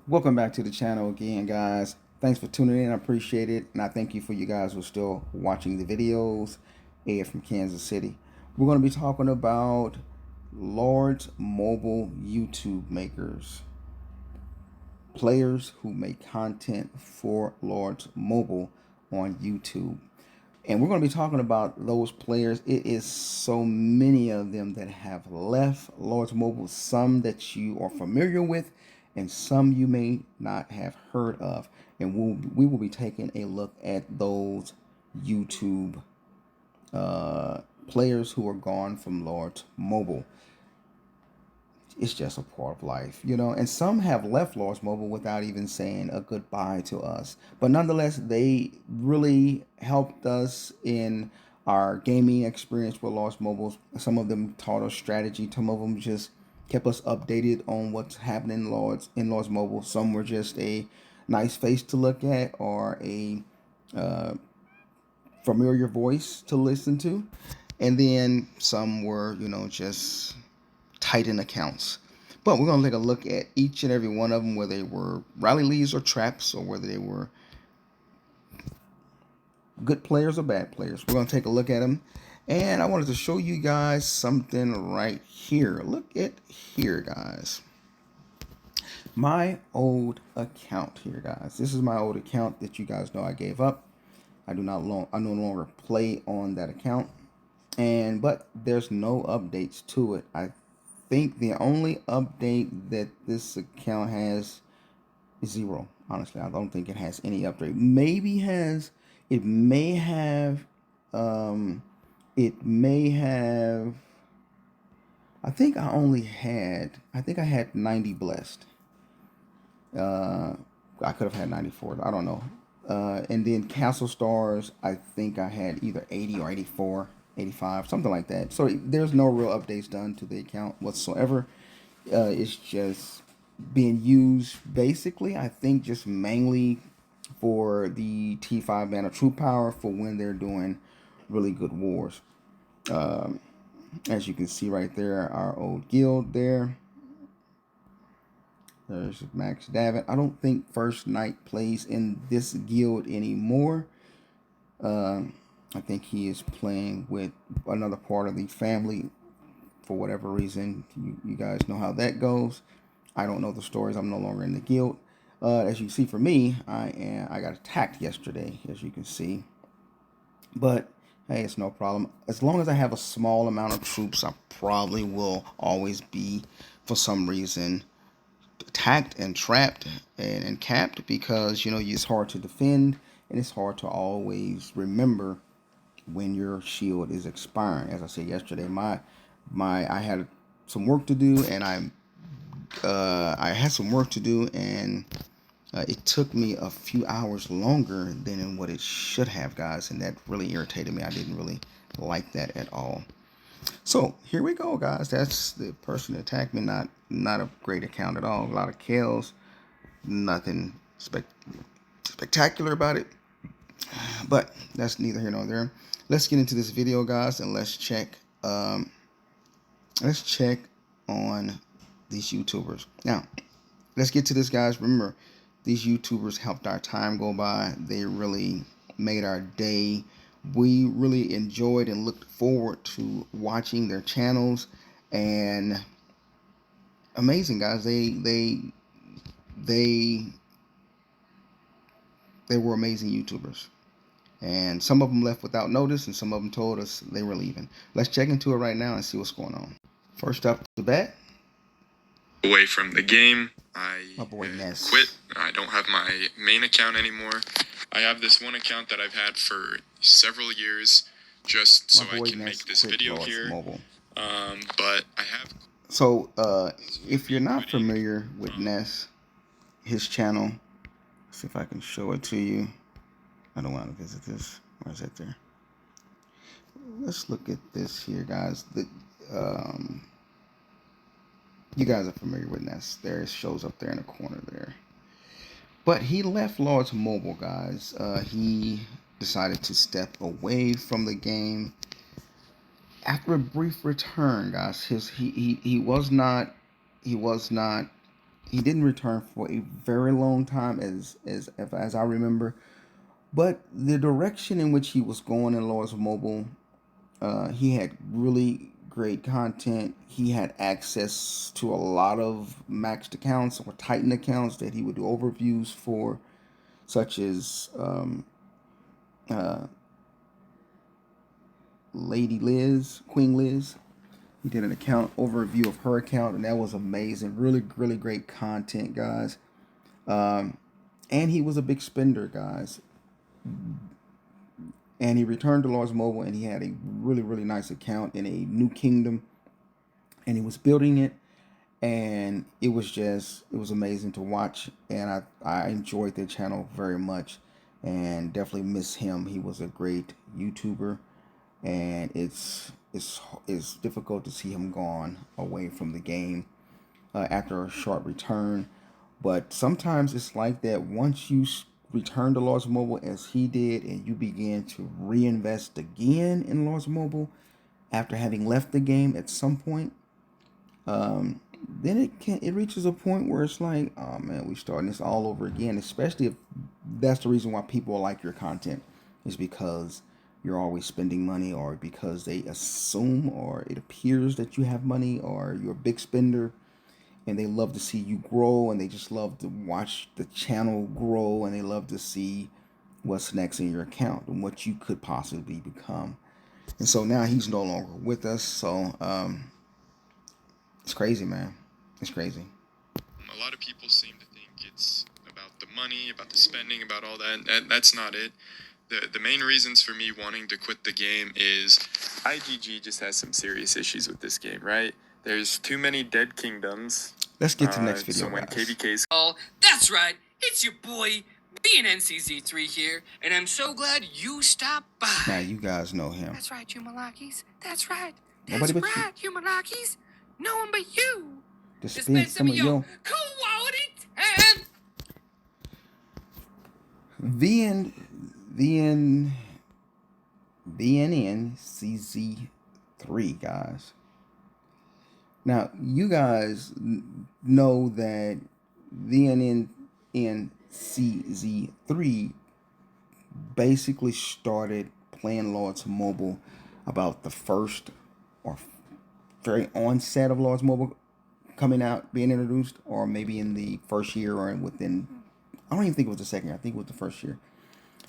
Welcome back to the channel again, guys. Thanks for tuning in. I appreciate it. And I thank you for you guys who are still watching the videos. Ed from Kansas City. We're going to be talking about large mobile YouTube makers. Players who make content for large mobile on YouTube. And we're going to be talking about those players. It is so many of them that have left large mobile, some that you are familiar with, and some you may not have heard of. And we will be taking a look at those YouTube players who are gone from large mobile. It's just a part of life, you know. And some have left large mobile without even saying a goodbye to us. But nonetheless, they really helped us in our gaming experience with large mobiles. Some of them taught us strategy. Some of them just kept us updated on what's happening in large mobile. Some were just a nice face to look at or a uh, familiar voice to listen to. And then some were, just Titan accounts. But we're going to take a look at each and every one of them, whether they were rally leads or traps, or whether they were good players or bad players. We're going to take a look at them. And I wanted to show you guys something right here. Look at here, guys. My old account here, guys. This is my old account that you guys know I gave up. I no longer play on that account. But there's no updates to it. I think the only update that this account has is 0. Honestly, I don't think it has any update. It may have, I think I had 90 blessed. I could have had 94. I don't know. And then Castle Stars, I think I had either 80 or 84. 85, something like that. So there's no real updates done to the account whatsoever. It's just being used basically, I think, just mainly for the T5 mana troop power for when they're doing really good wars. As you can see right there, our old guild there. There's Max Davin. I don't think First Knight plays in this guild anymore. I think he is playing with another part of the family for whatever reason. You guys know how that goes. I don't know the stories. I'm no longer in the guild. As you see, for me, I got attacked yesterday, as you can see. But hey, it's no problem. As long as I have a small amount of troops, I probably will always be, for some reason, attacked and trapped and capped, because it's hard to defend and it's hard to always remember when your shield is expiring. As I said yesterday, I had some work to do, and I had some work to do, and it took me a few hours longer than what it should have, guys, and that really irritated me. I didn't really like that at all. So here we go, guys. That's the person that attacked me. Not a great account at all. A lot of kills. Nothing spectacular about it. But that's neither here nor there. Let's get into this video, guys, and let's check on these YouTubers. Now, let's get to this, guys. Remember, these YouTubers helped our time go by. They really made our day. We really enjoyed and looked forward to watching their channels. And amazing, guys. They were amazing YouTubers. And some of them left without notice, and some of them told us they were leaving. Let's check into it right now and see what's going on. First up the bat, away from the game. my boy Ness. Quit. I don't have my main account anymore. I have this one account that I've had for several years, just so I can make this video here. But I have. So, if you're not familiar with Ness, his channel, let's see if I can show it to you. I don't want to visit this. Where is that there? Let's look at this here, guys. You guys are familiar with Ness. There it shows up there in the corner there. But he left large mobile, guys. He decided to step away from the game after a brief return, guys. He was not He didn't return for a very long time, as I remember. But the direction in which he was going in Lords Mobile, he had really great content. He had access to a lot of maxed accounts or Titan accounts that he would do overviews for, such as uh, Lady Liz, Queen Liz. He did an account overview of her account, and that was amazing. Really, really great content, guys. And he was a big spender, guys. And he returned to Lords Mobile, and he had a really, really nice account in a new kingdom, and he was building it, and it was amazing to watch, and I enjoyed the channel very much, and definitely miss him. He was a great YouTuber, and it's difficult to see him gone away from the game after a short return. But sometimes it's like that. Once you return to Lords Mobile as he did, and you begin to reinvest again in Lords Mobile after having left the game at some point, then it reaches a point where it's like, oh man, we starting this all over again. Especially if that's the reason why people like your content, is because you're always spending money, or because they assume or it appears that you have money, or you're a big spender, and they love to see you grow, and they just love to watch the channel grow, and they love to see what's next in your account and what you could possibly become. And so now he's no longer with us, so it's crazy, man. It's crazy. A lot of people seem to think it's about the money, about the spending, about all that. That's not it. The main reasons for me wanting to quit the game is IGG just has some serious issues with this game, right? There's too many dead kingdoms. Let's get to the next video, So when guys. KVK's... Oh, that's right. It's your boy, BNNCZ3 here, and I'm so glad you stopped by. Now you guys know him. That's right, you Malakis. That's right. Nobody That's but you. right, you Malakis. No one but you. To spend some of your quality time. VNNCZ3, guys. Now you guys know that VNNCZ3 basically started playing Lords Mobile about the first or very onset of Lords Mobile coming out, being introduced, or maybe in the first year, or within, I don't even think it was the second year, I think it was the first year.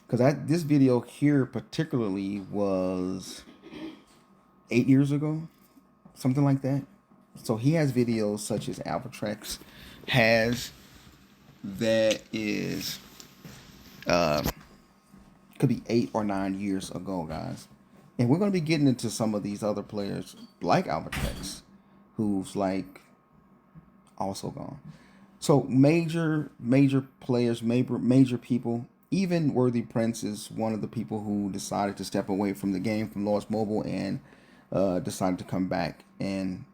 Because this video here particularly was 8 years ago, something like that. So he has videos such as Alphatrex has, that is could be 8 or 9 years ago, guys. And we're going to be getting into some of these other players like Alphatrex, who's like also gone. So major players, major people. Even Worthy Prince is one of the people who decided to step away from the game, from Lords Mobile, and decided to come back and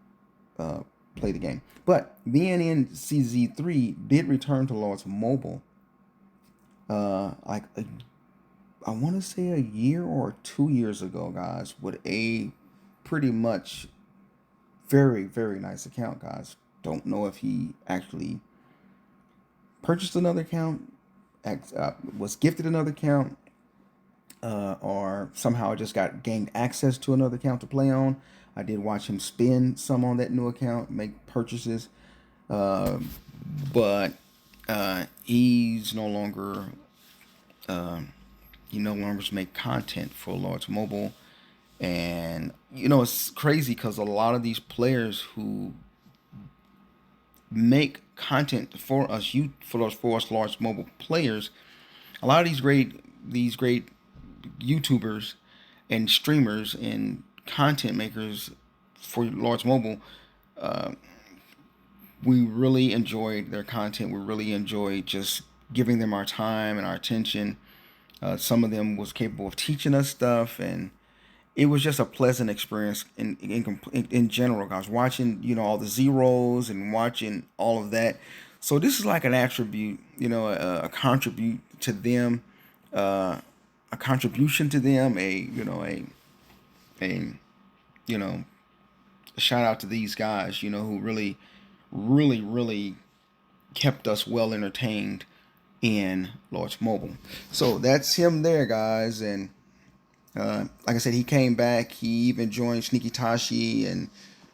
play the game. But VNNCZ3 did return to Lords Mobile I want to say a year or 2 years ago, guys, with a pretty much very, very nice account, guys. Don't know if he actually purchased another account, was gifted another account, or somehow just gained access to another account to play on. I did watch him spend some on that new account, make purchases, but he's no longer he no longer make content for Lords Mobile. And it's crazy because a lot of these players who make content for us Lords Mobile players, a lot of these great YouTubers and streamers and content makers for Lords Mobile, we really enjoyed their content. We really enjoyed just giving them our time and our attention. Some of them was capable of teaching us stuff, and it was just a pleasant experience in general, guys. Watching all the zeros and watching all of that. So this is like an attribute, a contribute to them, a contribution to them, a shout out to these guys, who really kept us well entertained in Lords Mobile. So that's him there, guys. And like I said, he came back. He even joined Sneaky Tashi and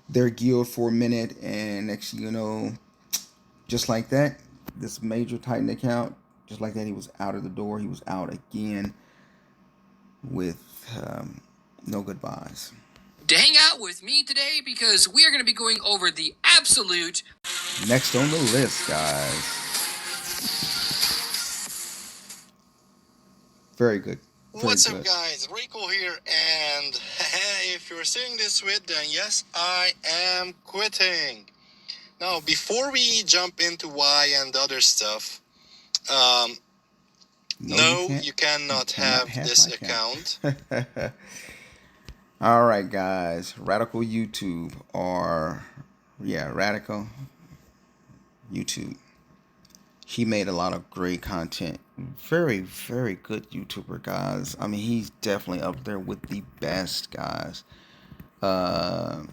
their guild for a minute. And next thing you know, just like that, this Major Titan account, just like that, he was out of the door. He was out again with no goodbyes. To hang out with me today because we are going to be going over the absolute. Next on the list, guys. Very good. What's up, guys? Rico here, and if you're seeing this with, then yes, I am quitting. Now, before we jump into why and other stuff, no, you cannot have this account. All right, guys. Radical YouTube, or Radical YouTube. He made a lot of great content. Very, very good YouTuber, guys. I mean, he's definitely up there with the best, guys. A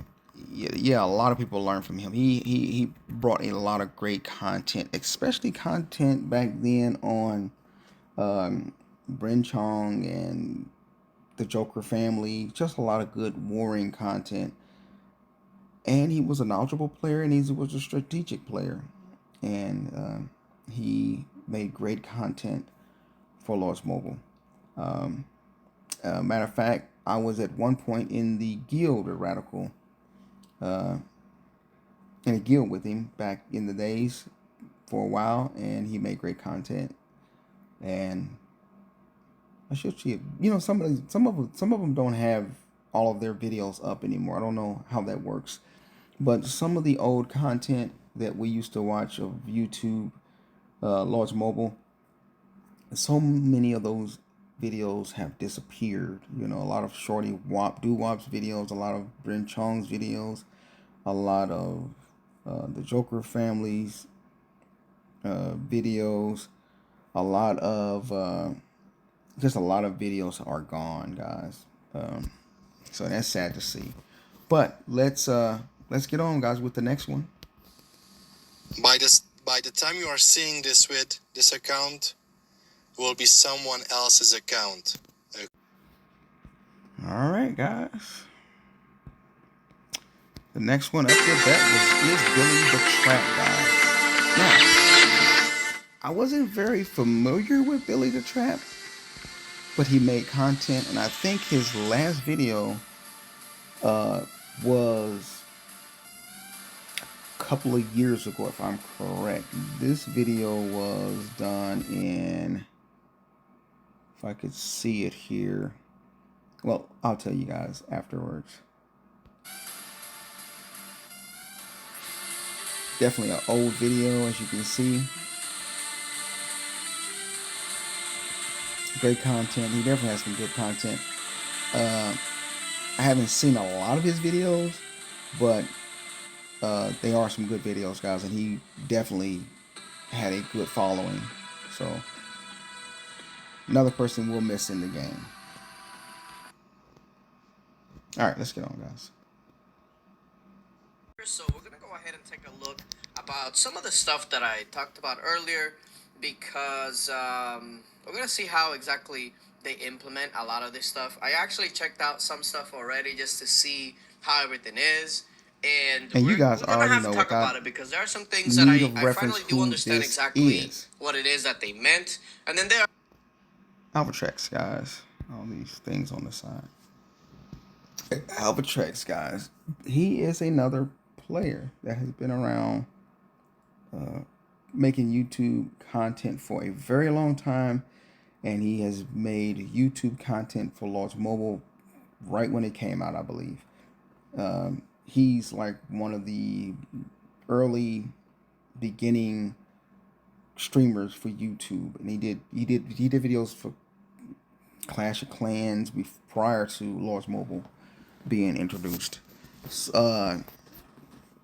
lot of people learn from him. He brought a lot of great content, especially content back then on Bryn Chong and the Joker family. Just a lot of good warring content. And he was a knowledgeable player, and he was a strategic player. And he made great content for Lords Mobile. Matter of fact, I was at one point in the guild at Radical, in a guild with him back in the days for a while, and he made great content. And I should see it. You know, some of them don't have all of their videos up anymore. I don't know how that works, but some of the old content that we used to watch of YouTube, Lords Mobile, so many of those videos have disappeared. You know, a lot of Shorty Doo-Wop's videos, a lot of Bryn Chong's videos, a lot of the Joker family's videos, a lot of just a lot of videos are gone, guys. So that's sad to see. But let's get on, guys, with the next one. By the time you are seeing this with this account, will be someone else's account. Okay. All right, guys. The next one up there, that is Billy the Trap, guys. Now, I wasn't very familiar with Billy the Trap, but he made content, and I think his last video was a couple of years ago, if I'm correct. This video was done in, if I could see it here, well, I'll tell you guys afterwards. Definitely an old video, as you can see. Great content. He definitely has some good content. I haven't seen a lot of his videos, but they are some good videos, guys, and he definitely had a good following. So another person we'll miss in the game. All right, let's get on, guys. So we're gonna go ahead and take a look about some of the stuff that I talked about earlier, because we're gonna see how exactly they implement a lot of this stuff. I actually checked out some stuff already just to see how everything is, and you guys we're gonna already have know to talk without about it because there are some things that I finally do understand exactly is. what it is that they meant, and then there are Albatrex, guys. All these things on the side. Albatrex, guys. He is another player that has been around making YouTube content for a very long time, and he has made YouTube content for Lords Mobile right when it came out, I believe. He's like one of the early beginning streamers for YouTube, and he did videos for Clash of Clans prior to Lords Mobile being introduced.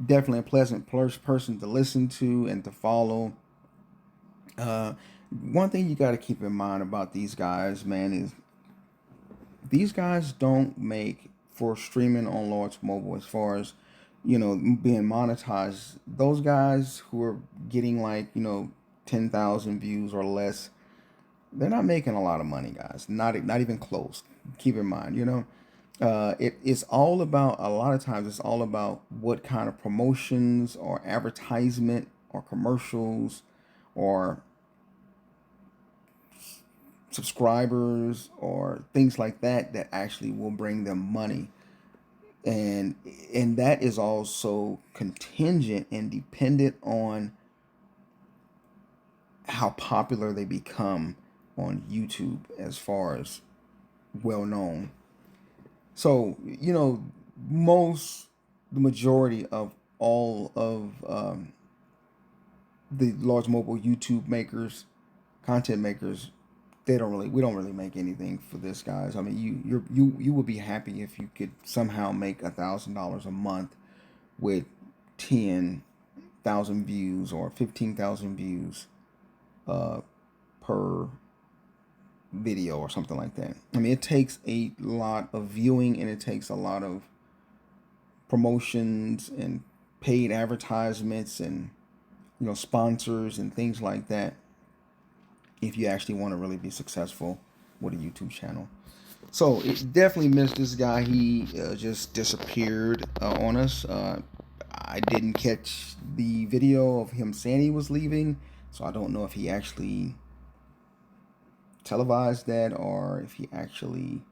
Definitely a pleasant person to listen to and to follow. One thing you got to keep in mind about these guys, man, is these guys don't make for streaming on Lords Mobile as far as being monetized, those guys who are getting like 10,000 views or less, they're not making a lot of money, guys. Not even close. Keep in mind, it's all about, a lot of times it's all about what kind of promotions or advertisement or commercials or subscribers or things like that that actually will bring them money. And that is also contingent and dependent on how popular they become on YouTube as far as well known. So, the majority of all of the large mobile YouTube makers, content makers, we don't really make anything for this, guys. I mean, you would be happy if you could somehow make $1,000 a month with 10,000 views or 15,000 views per video or something like that. I mean, it takes a lot of viewing, and it takes a lot of promotions and paid advertisements and sponsors and things like that if you actually want to really be successful with a YouTube channel. So it definitely missed this guy. He just disappeared on us. I didn't catch the video of him saying he was leaving, so I don't know if he actually televised that or if he actually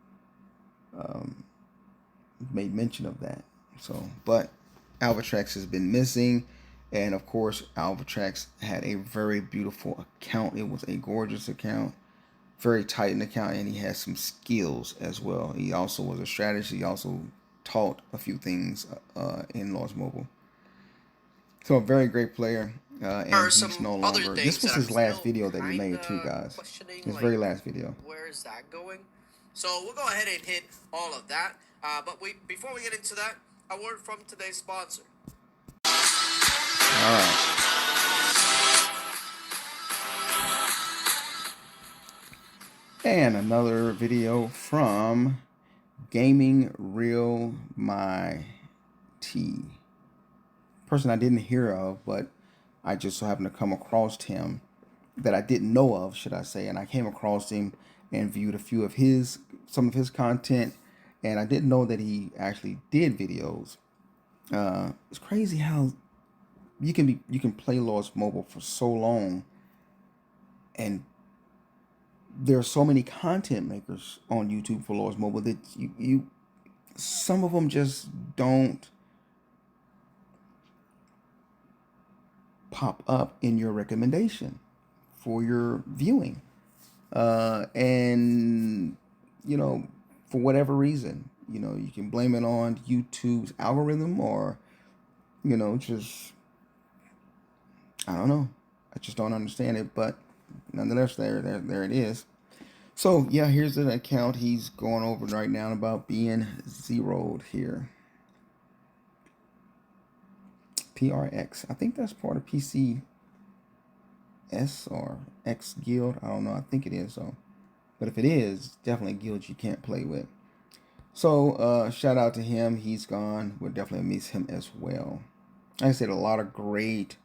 made mention of that. So, but Alvatrex has been missing, and of course Alvatrex had a very beautiful account. It was a gorgeous account, very tight account, and he has some skills as well. He also was a strategist. He also taught a few things in Lost Mobile. So a very great player, and he's no longer. This was his last video that he made too, guys. His very last video. Where is that going? So we'll go ahead and hit all of that. But before we get into that, a word from today's sponsor. All right. And another video from Gaming Real My T. Person I didn't hear of, but I just so happened to come across him, that I didn't know of, should I say, and I came across him and viewed some of his content, and I didn't know that he actually did videos. It's crazy how you can play Lost Mobile for so long, and there are so many content makers on YouTube for Lost Mobile that you some of them just don't pop up in your recommendation for your viewing, and for whatever reason, you can blame it on YouTube's algorithm, or just, I don't know, I just don't understand it. But nonetheless, there it is. So yeah, here's an account he's going over right now about being zeroed here. PRX. I think that's part of PCS or X Guild. I don't know. I think it is so. But if it is, definitely a guild you can't play with. So shout out to him. He's gone. We'll definitely miss him as well. Like I said, a lot of great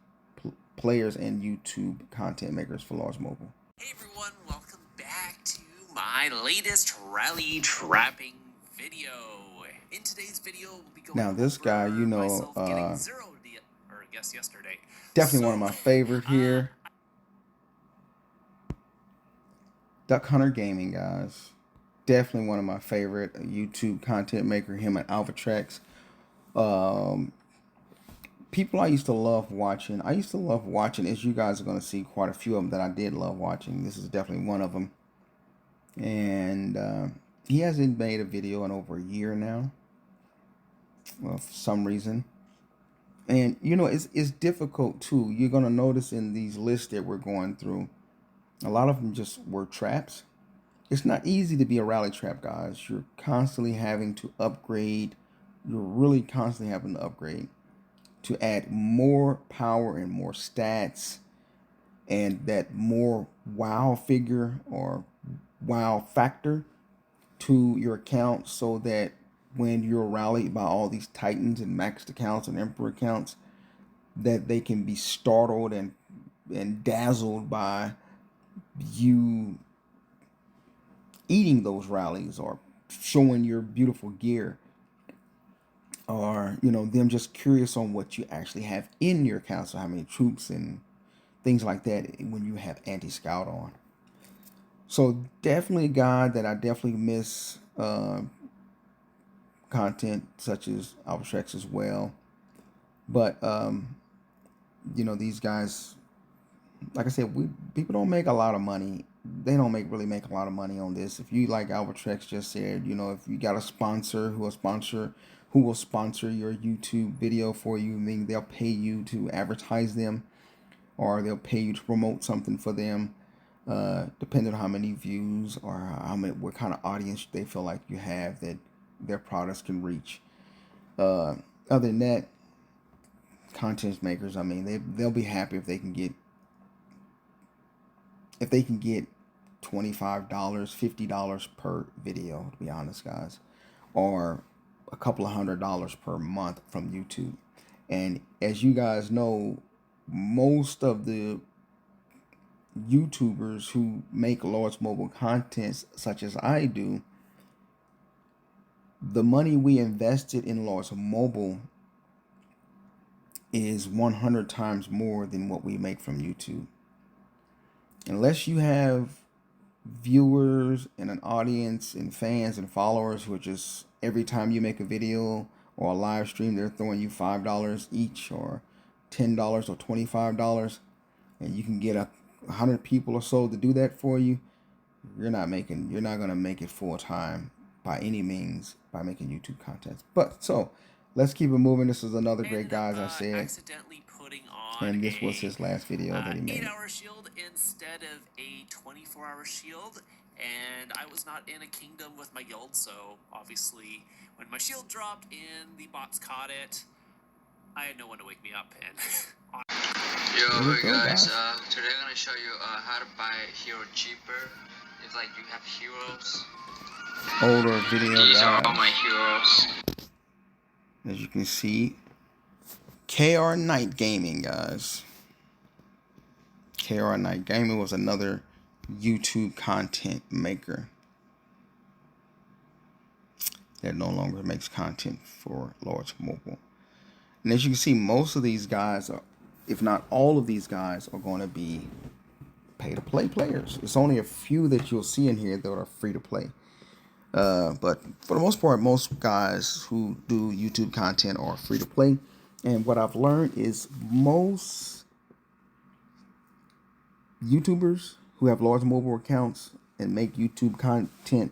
players and YouTube content makers for Lost Mobile. Hey everyone, welcome back to my latest rally trapping video. In today's video, we'll be going now this guy, getting zeroed, or I guess yesterday. Definitely one of my favorite here. Duck Hunter Gaming, guys. Definitely one of my favorite YouTube content maker. Him and Alvatrex. People I used to love watching. As you guys are going to see quite a few of them that I did love watching. This is definitely one of them. And he hasn't made a video in over a year now. Well, for some reason. And, it's difficult, too. You're going to notice in these lists that we're going through, a lot of them just were traps. It's not easy to be a rally trap, guys. You're constantly having to upgrade. You're really constantly having to upgrade to add more power and more stats and that more wow figure or wow factor to your account, so that when you're rallied by all these titans and maxed accounts and emperor accounts, that they can be startled and dazzled by you eating those rallies or showing your beautiful gear, or them just curious on what you actually have in your account, so how many troops and things like that when you have anti-scout on. So definitely a guy that I definitely miss content such as Albrecht as well. But these guys, like I said, people don't make a lot of money. They don't really make a lot of money on this. If you, like Albrecht just said, if you got a sponsor who will sponsor your YouTube video for you, I mean, they'll pay you to advertise them, or they'll pay you to promote something for them, depending on how many views or what kind of audience they feel like you have that their products can reach. Other than that, content makers, I mean, they'll be happy if they can get $25, $50 per video, to be honest, guys, or a couple of $100 per month from YouTube. And as you guys know, most of the YouTubers who make Lords Mobile content, such as I do, the money we invested in Lords Mobile is 100 times more than what we make from YouTube. Unless you have viewers and an audience and fans and followers who are just, every time you make a video or a live stream, they're throwing you $5 each or $10 or $25, and you can get 100 people or so to do that for you, you're not going to make it full time by any means by making YouTube content. But so let's keep it moving. This is another great guy, as I said. Accidentally putting on And this was his last video that he made. 8-hour shield instead of a 24-hour shield, and I was not in a kingdom with my guild, so obviously when my shield dropped and the bots caught it, I had no one to wake me up. And Yo, hey guys, today I'm gonna show you how to buy a hero cheaper. If like you have heroes. Older video, These are guys. all my heroes. As you can see, KR Knight Gaming, guys. KR Knight Gaming was another YouTube content maker that no longer makes content for Lords Mobile. And as you can see, most of these guys are, if not all of these guys, are going to be pay-to-play players. It's only a few that you'll see in here that are free-to-play. But for the most part, most guys who do YouTube content are free-to-play. And what I've learned is most YouTubers who have Lords Mobile accounts and make YouTube content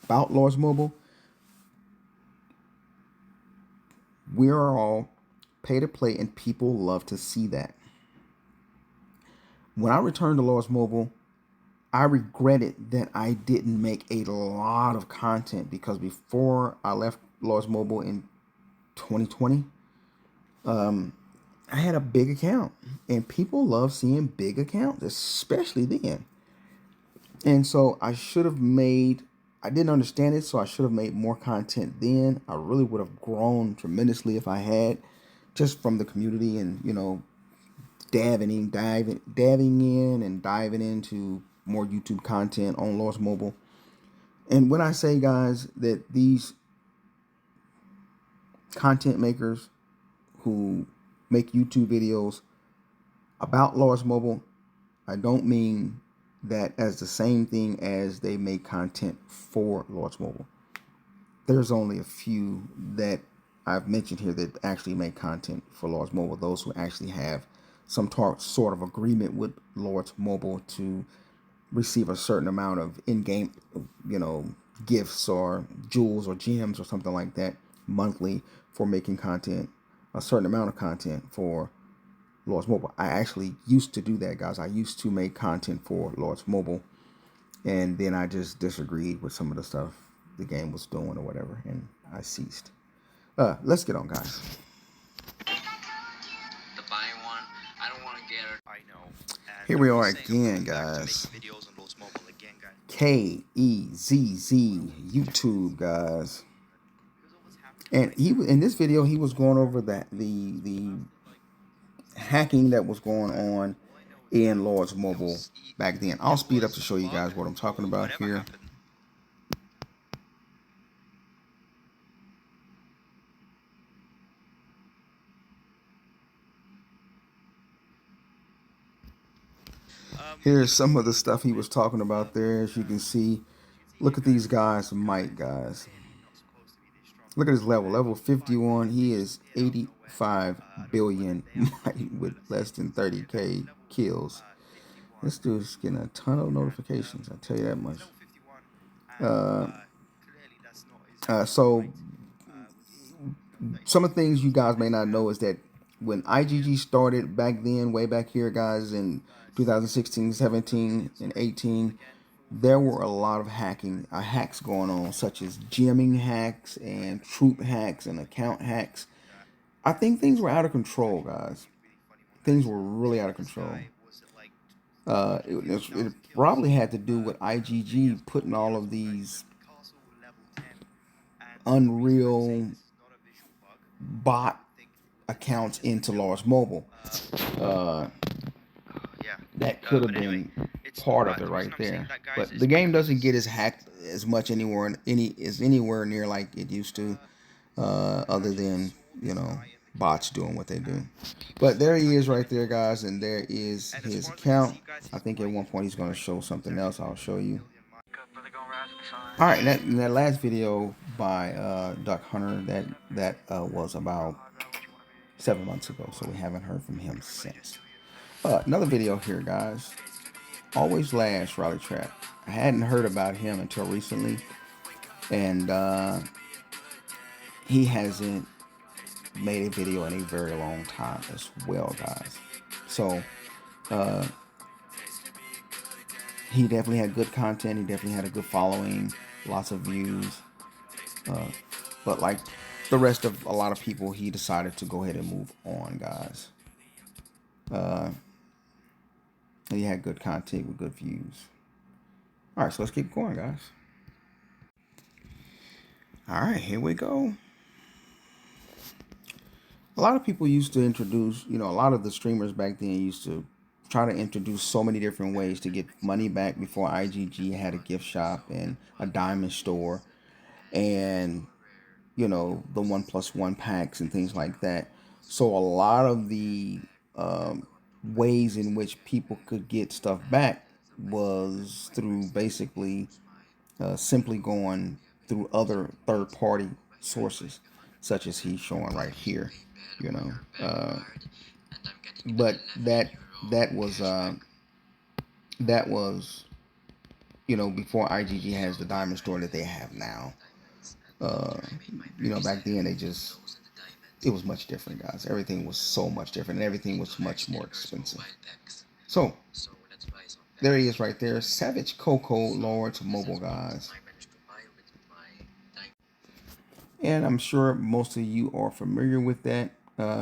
about Lords Mobile, we are all pay-to-play, and people love to see that. When I returned to Lords Mobile, I regretted that I didn't make a lot of content, because before I left Lords Mobile in 2020, I had a big account, and people love seeing big accounts, especially then. And so I didn't understand it, so I should have made more content then. I really would have grown tremendously if I had, just from the community and, diving in and diving into more YouTube content on Lords Mobile. And when I say, guys, that these content makers who make YouTube videos about Lords Mobile, I don't mean that as the same thing as they make content for Lords Mobile. There's only a few that I've mentioned here that actually make content for Lords Mobile, those who actually have some sort of agreement with Lords Mobile to receive a certain amount of in-game, gifts or jewels or gems or something like that monthly for making content, a certain amount of content for Lords Mobile. I actually used to do that, guys. I used to make content for Lords Mobile, and then I just disagreed with some of the stuff the game was doing or whatever, and I ceased. Let's get on, guys. The buying one, I don't want to get it. I know. And Here we I'm are just saying, again, I'm back to guys. making videos on Lords Mobile again, guys. KEZZ YouTube, guys. And he in this video he was going over the hacking that was going on in Lords Mobile back then. I'll speed up to show you guys what I'm talking about here. Here's some of the stuff he was talking about there. As you can see, look at these guys, might guys. Look at his level. Level 51. He is 85 billion might with less than 30k kills. This dude's getting a ton of notifications. I'll tell you that much. So some of the things you guys may not know is that when IGG started back then, way back here, guys, in 2016, 17, and 18, there were a lot of hacks going on, such as gemming hacks and troop hacks and account hacks. I think things were out of control, guys. Things were really out of control. It probably had to do with IGG putting all of these unreal bot accounts into Lords Mobile. That could have been part of it right there. But the game doesn't get as hacked as much anywhere near like it used to, other than, you know, bots doing what they do. But there he is right there, guys, and there is his account. I think at one point he's going to show something else. I'll show you. All right, in that last video by Duck Hunter, that was about 7 months ago, so we haven't heard from him since. Another video here, guys. Always Last Rally Trap. I hadn't heard about him until recently, and he hasn't made a video in a very long time as well, guys. So he definitely had good content. He definitely had a good following, lots of views. But like the rest of a lot of people, he decided to go ahead and move on, guys. He had good content with good views. All right, so let's keep going, guys. All right, here we go. A lot of people used to introduce, a lot of the streamers back then used to try to introduce so many different ways to get money back before IGG had a gift shop and a diamond store and, the 1+1 packs and things like that. So a lot of the ways in which people could get stuff back was through basically simply going through other third-party sources, such as he's showing right here, but that was before IGG has the diamond store that they have now. Back then it was much different, guys. Everything was so much different, and everything was much more expensive. So there he is right there, Savage Coco Lords Mobile, guys. And I'm sure most of you are familiar with that.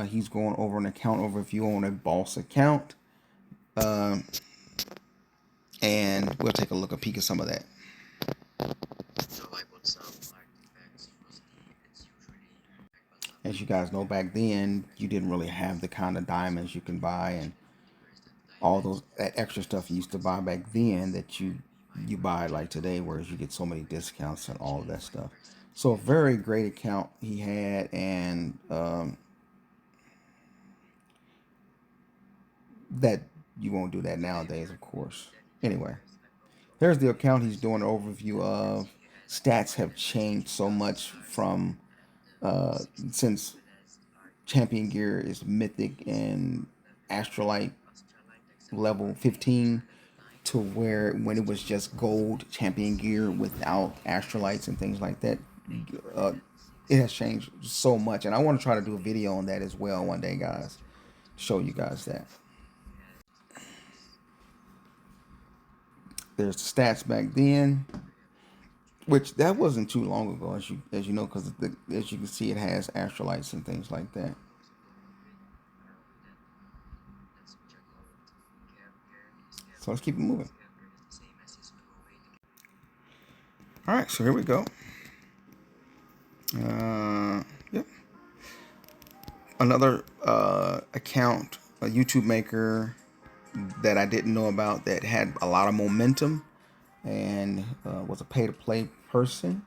He's going over an account overview on a boss account. And we'll take a peek at some of that. As you guys know, back then, you didn't really have the kind of diamonds you can buy and all that extra stuff you used to buy back then that you buy like today, whereas you get so many discounts and all of that stuff. So a very great account he had, and that you won't do that nowadays, of course. Anyway, there's the account he's doing an overview of. Stats have changed so much from since champion gear is mythic and astrolite level 15 to where when it was just gold champion gear without astrolites and things like that. It has changed so much, and I want to try to do a video on that as well one day, guys. Show you guys that. There's the stats back then, which that wasn't too long ago, as you know, because as you can see, it has astrolites and things like that. So let's keep it moving. All right, so here we go. another account, a YouTube maker that I didn't know about that had a lot of momentum and was a pay-to-play person,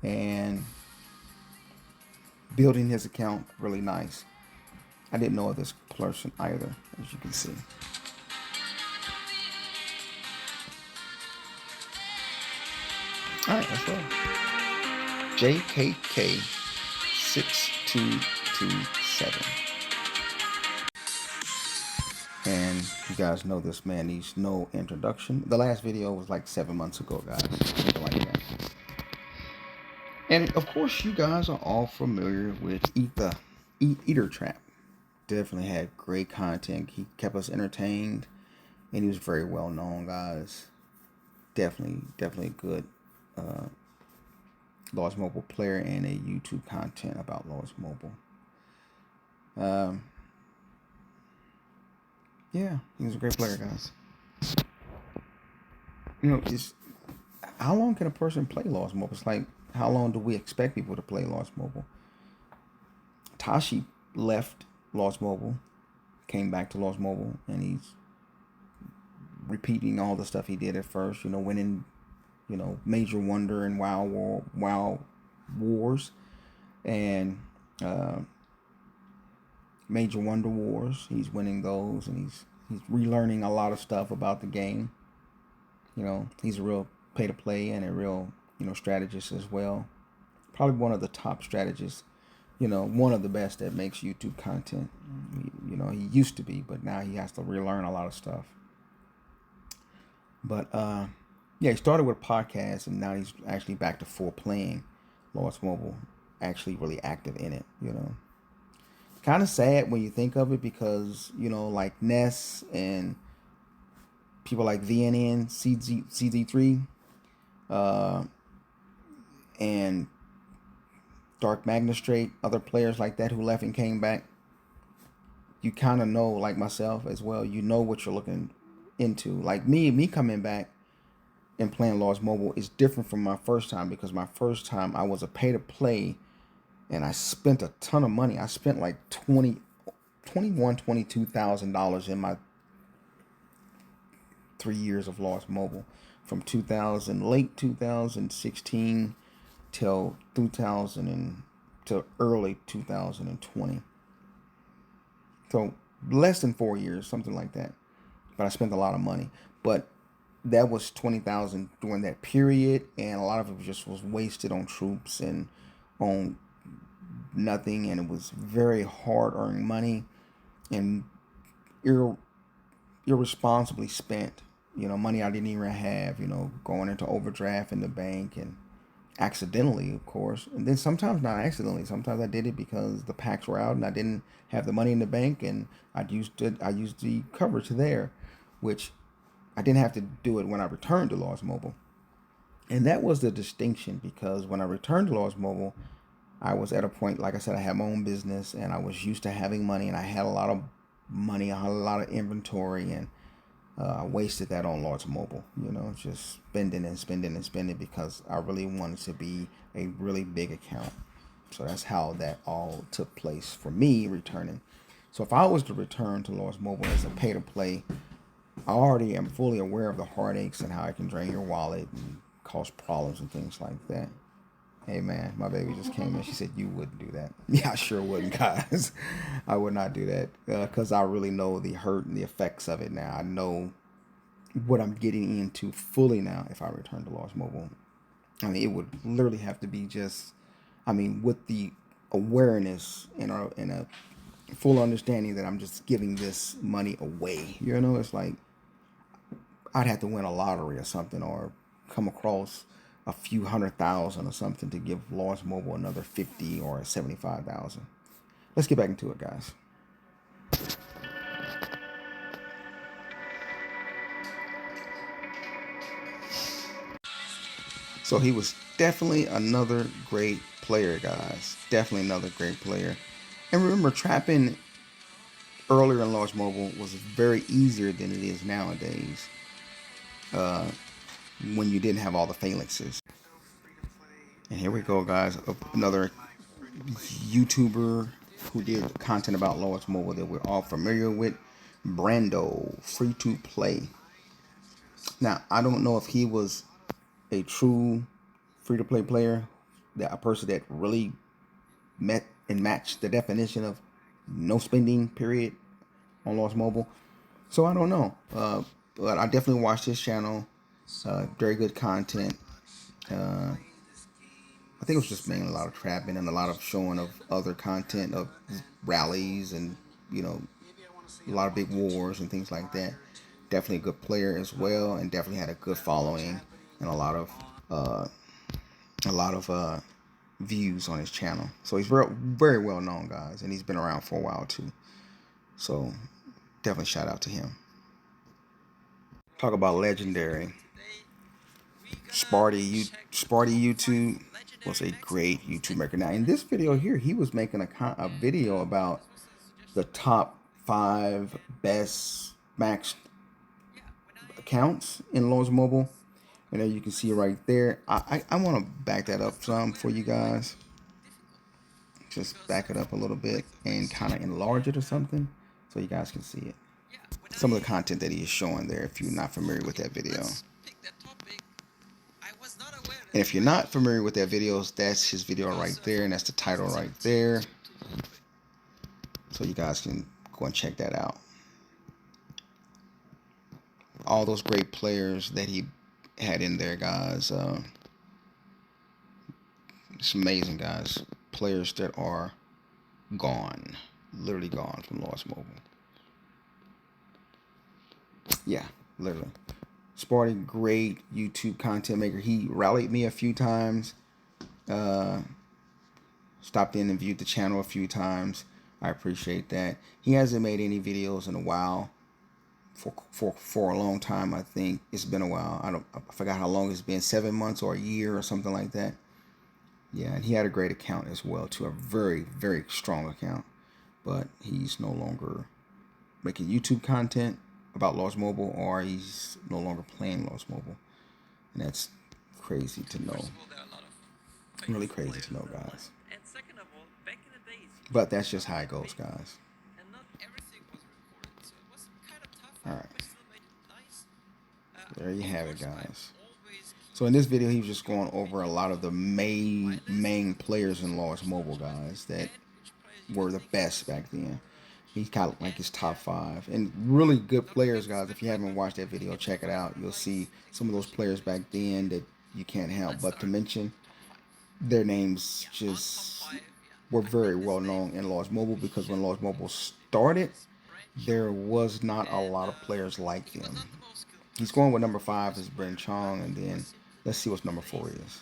and building his account really nice. I didn't know of this person either, as you can see. All right, let's roll. JKK6227. And you guys know this man needs no introduction. The last video was like 7 months ago, guys. Something like that. And of course, you guys are all familiar with Eater Trap. Definitely had great content. He kept us entertained, and he was very well known, guys. Definitely good Lost Mobile player and a YouTube content about Lost Mobile. Yeah, he was a great player, guys. You know, it's how long can a person play Lost Mobile? It's like, how long do we expect people to play Lost Mobile? Tashi left Lost Mobile, came back to Lost Mobile, and he's repeating all the stuff he did at first. You know, winning, Major Wonder and WoW Wars, and Major Wonder Wars. He's winning those, and he's relearning a lot of stuff about the game. You know, he's a real pay to play and a real, strategist as well. Probably one of the top strategists. One of the best that makes YouTube content. He used to be, but now he has to relearn a lot of stuff. But yeah, he started with podcasts, and now he's actually back to full playing Lost Mobile, actually really active in it. Kind of sad when you think of it, because like Ness and people like VNN, CZ3, and Dark Magnistrate, other players like that who left and came back, you kind of know, like myself as well, what you're looking into. Like me coming back and playing Lost Mobile is different from my first time, because my first time I was a pay to play, and I spent a ton of money. I spent like $22,000 in my 3 years of Lost Mobile, from late 2016 till early 2020. So less than 4 years, something like that. But I spent a lot of money. But that was $20,000 during that period, and a lot of it just was wasted on troops and on nothing, and it was very hard-earned money and irresponsibly spent. Money I didn't even have. Going into overdraft in the bank, and accidentally, of course, and then sometimes not accidentally. Sometimes I did it because the packs were out and I didn't have the money in the bank, and I used the coverage there, which I didn't have to do it when I returned to Lost Mobile. And that was the distinction, because when I returned to Lost Mobile, I was at a point, like I said, I had my own business, and I was used to having money, and I had a lot of money, I had a lot of inventory, and I wasted that on Lost Mobile, just spending and spending and spending, because I really wanted to be a really big account. So that's how that all took place for me returning. So if I was to return to Lost Mobile as a pay to play, I already am fully aware of the heartaches and how it can drain your wallet and cause problems and things like that. Hey man, my baby just came in. She said you wouldn't do that. Yeah, I sure wouldn't, guys. I would not do that, because I really know the hurt and the effects of it now. I know what I'm getting into fully now if I return to Lost Mobile. I mean, it would literally have to be just, with the awareness and a full understanding that I'm just giving this money away. It's like I'd have to win a lottery or something, or come across a few $100,000 or something to give Lost Mobile another 50 or 75,000. Let's get back into it, guys. So he was definitely another great player, guys. Definitely another great player. And remember, trapping earlier in Lost Mobile was very easier than it is nowadays. When you didn't have all the phalanxes. And here we go, guys. Another YouTuber who did content about Lords Mobile that we're all familiar with. Brando, free to play. Now, I don't know if he was a true free to play player, that a person that really met and matched the definition of no spending period on Lost Mobile. So I don't know. But I definitely watched his channel. Very good content. I think it was just mainly a lot of trapping and a lot of showing of other content of rallies and, you know, a lot of big wars and things like that. Definitely a good player as well, and definitely had a good following and uh, a lot of views on his channel. So he's very well known, guys, and he's been around for a while too. So definitely shout out to him. Talk about legendary. Sparty YouTube was a great YouTube maker. Now in this video here, he was making a video about the top 5 best maxed accounts in Lowe's Mobile. And there you can see right there. I want to back that up some for you guys. Just back it up a little bit and kind of enlarge it or something so you guys can see it. Some of the content that he is showing there if you're not familiar with that video. And if you're not familiar with that video, that's his video right there, and that's the title right there. So you guys can go and check that out. All those great players that he had in there, guys. It's amazing, guys. Players that are gone, literally gone from Lost Mobile. Yeah, literally. Sparty, great YouTube content maker. He rallied me a few times. Stopped in and viewed the channel a few times. I appreciate that. He hasn't made any videos in a while. For a long time, I think it's been a while. I forgot how long it's been, 7 months or a year or something like that. Yeah, and he had a great account as well, too. A very, very strong account. But he's no longer making YouTube content about Lost Mobile, or he's no longer playing Lost Mobile. And that's crazy to know. Really crazy to know, guys. But that's just how it goes, guys. Alright. There you have it, guys. So in this video, he was just going over a lot of the main players in Lost Mobile, guys, that were the best back then. He's got like his top 5 and really good players, guys. If you haven't watched that video, check it out. You'll see some of those players back then that you can't help but to mention. Their names just were very well known in Lost Mobile, because when Lost Mobile started, there was not a lot of players like them. He's going with number 5 is Brent Chong, and then let's see what number 4 is.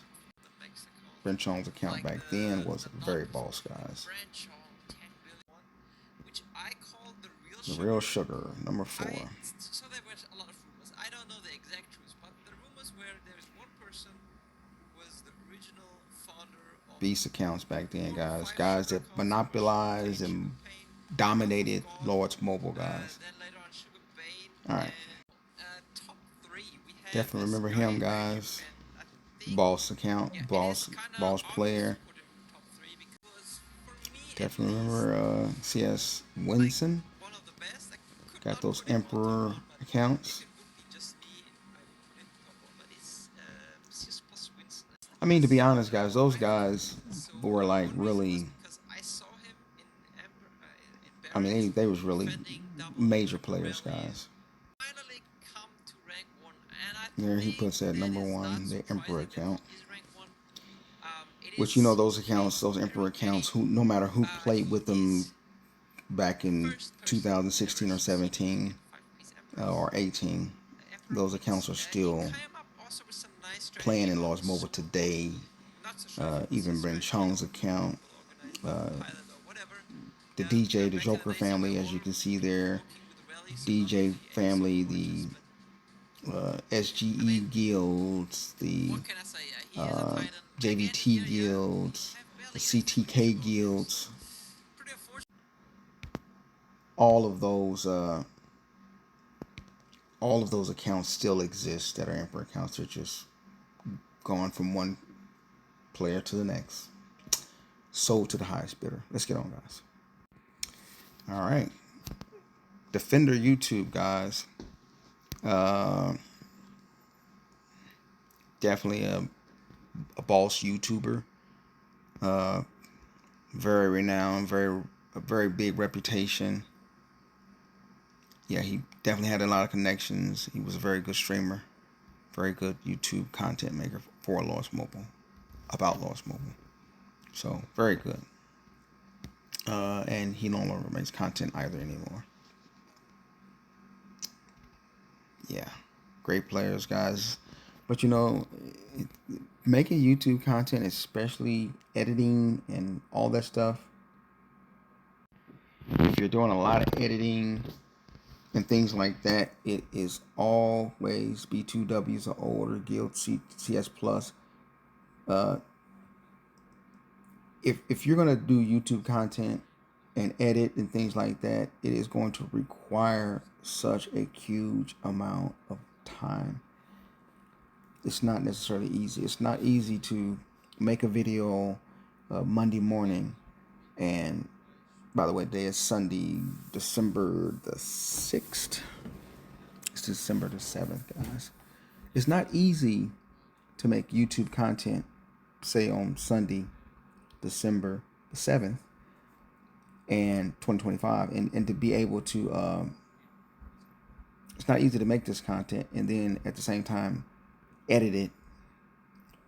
Brent Chong's account back then was very boss, guys. The Real Sugar, number 4. So there were a lot of rumors. I don't know the exact truth, but the rumors were there's one person who was the original founder of Beast accounts back then, guys. Guys that monopolized and dominated Lords Mobile, guys. Alright. Definitely remember him, guys. Boss account, boss player. Definitely remember CS Winson. Got those Emperor accounts. I mean, to be honest, guys, those guys were like really, I mean, they was really major players, guys. There he puts that number 1, the Emperor account. Which, you know, those accounts, those Emperor accounts, who no matter who played with them back in 2016 or 17 or 18, those accounts are still playing in Lost Mobile today. Even Brent Chong's account, the DJ, the Joker family, as you can see there, DJ family, the SGE guilds, the JVT guilds, the CTK guilds. All of those accounts still exist that are Emperor accounts. They're just gone from one player to the next, sold to the highest bidder. Let's get on, guys. All right. Defender YouTube, guys. Definitely a boss YouTuber. Very renowned, a very big reputation. Yeah, he definitely had a lot of connections. He was a very good streamer, very good YouTube content maker for Lost Mobile, about Lost Mobile. So very good. And he no longer makes content either anymore. Yeah, great players, guys. But making YouTube content, especially editing and all that stuff, if you're doing a lot of editing and things like that, it is always B2Ws or older Guild CS Plus. If you're gonna do YouTube content and edit and things like that, it is going to require such a huge amount of time. It's not necessarily easy. It's not easy to make a video Monday morning, and by the way, today is Sunday, December the 6th. It's December the 7th, guys. It's not easy to make YouTube content, say on Sunday, December the 7th, and 2025, and to be able to, it's not easy to make this content and then at the same time edit it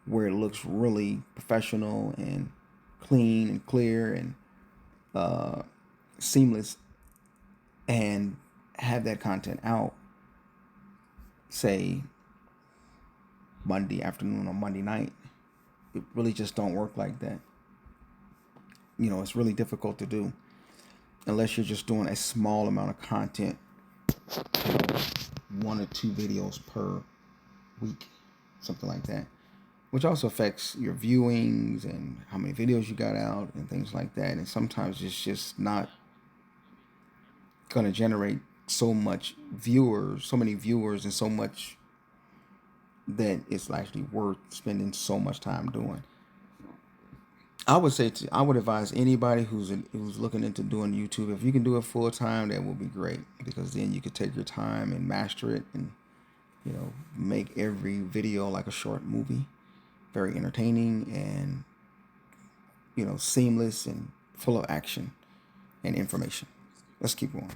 where it looks really professional and clean and clear and seamless, and have that content out, say Monday afternoon or Monday night. It really just don't work like that. It's really difficult to do unless you're just doing a small amount of content, 1 or 2 videos per week, something like that, which also affects your viewings and how many videos you got out and things like that. And sometimes it's just not going to generate so many viewers, and so much that it's actually worth spending so much time doing. I would advise anybody who's looking into doing YouTube, if you can do it full time, that will be great, because then you could take your time and master it, and make every video like a short movie, very entertaining and seamless and full of action and information. Let's keep going.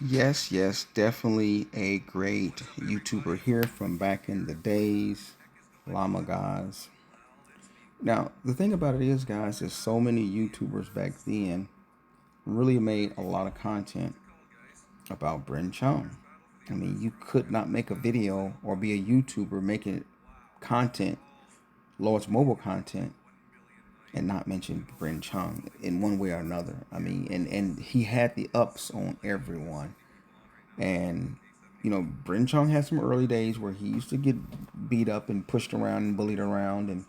Yes, definitely a great YouTuber here from back in the days, Llama guys. Now, the thing about it is, guys, is so many YouTubers back then really made a lot of content about Bryn Chung. I mean, you could not make a video or be a YouTuber making content, Lord's mobile content, and not mention Bryn Chung in one way or another. I mean, and he had the ups on everyone. And Bryn Chung had some early days where he used to get beat up and pushed around and bullied around and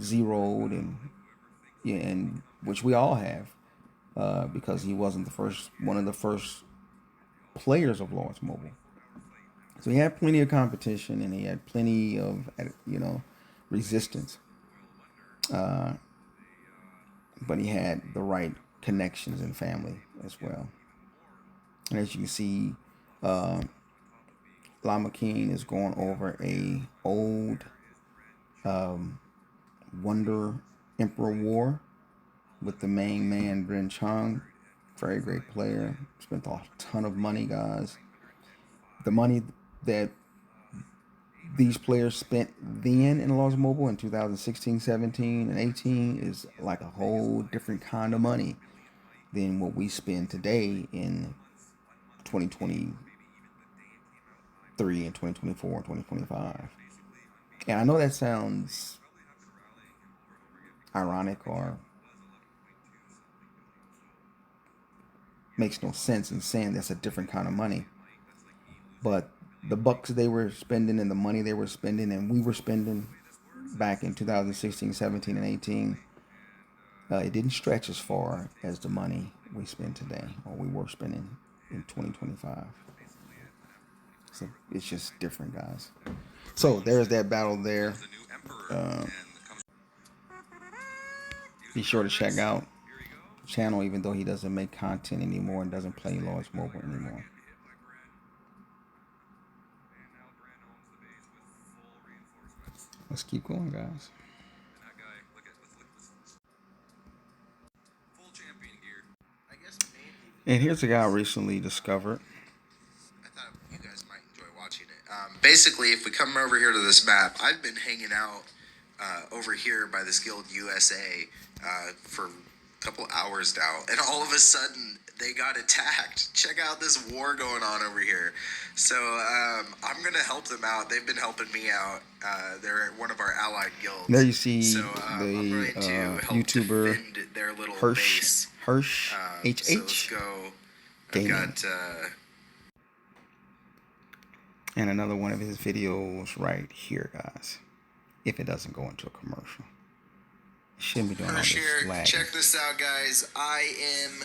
zeroed, and which we all have, because he wasn't one of the first players of Lawrence Mobile. So he had plenty of competition, and he had plenty of resistance, but he had the right connections and family as well. And as you can see, Llama King is going over a old Wonder Emperor War with the main man, Bryn Chung. Very great player. Spent a ton of money, guys. The money that these players spent then in Lost Mobile in 2016, 17, and 18 is like a whole different kind of money than what we spend today in 2023 and 2024 and 2025. And I know that sounds ironic or makes no sense in saying that's a different kind of money, but the bucks they were spending and the money they were spending and we were spending back in 2016, 17, and 18, it didn't stretch as far as the money we spend today, or we were spending in 2025. So it's just different, guys. So there's that battle there. Be sure to check out the channel, even though he doesn't make content anymore and doesn't play Lawrence Mobile anymore. Let's keep going, guys. And here's a guy I recently discovered. I thought you guys might enjoy watching it. Basically, if we come over here to this map, I've been hanging out over here by this guild USA for a couple hours now, and all of a sudden they got attacked. Check out this war going on over here. So I'm gonna help them out. They've been helping me out. They're one of our allied guilds. There you see the I'm going to help YouTuber their little Hirsch base. HH So let's go. Gaming. I've got and another one of his videos right here, guys. If it doesn't go into a commercial, it shouldn't be doing all this lag. Check this out, guys. I am